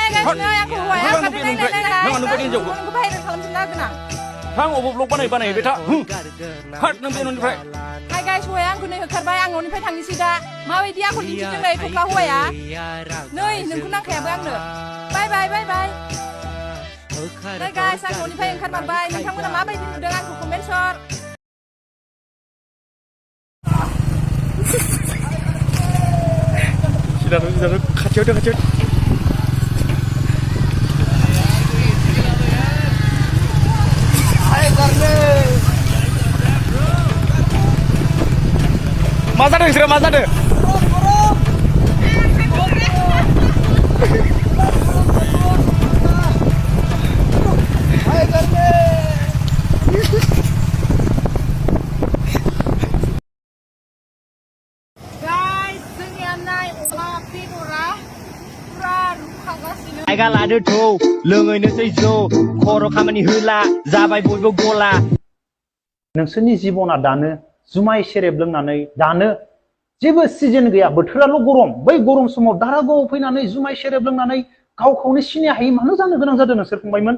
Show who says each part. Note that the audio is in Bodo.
Speaker 1: नायगासिनो आंखौ हौवाया नों नुबाय हिनजावखौ नोंखौ बाहेर खालामफिनना गोनां
Speaker 2: थां अबाव ब्लक बानाय बे था हाट नों बे न'निफ्राय
Speaker 1: हाय गाइस हौवाया आंखौ नै होखारबाय आं न'निफ्राय थांनोसै दा माबायदि आखल दिन्थिदों नै थख्ला हौवाया नै नोंखौ नांखायाबो आंनो बाय बाय बाय बाय नै गाइस आं न'निफ्राय ओंखारमारबाय नोंथांमोना माबायदि नुदों आंखौ कमेन्ट हर
Speaker 2: सिदा खाथियाव मा जादों नोंसोरो मा जादों
Speaker 3: जायगा लादो थौ लोङैनोसै जौ खर' खामानि होला जाबाय बयबो गला
Speaker 4: नोंसोरनि जिबना दानो जुमाय सेरेब लोंनानै दानो जेबो सिजन गैया बोथोराल' गरम बै गरम समाव दारागावआव फैनानै जुमाय सेरेब लोंनानै गावखौनो सिनाय हायै मानो जानो गोनां जादों नोंसोर फंबायमोन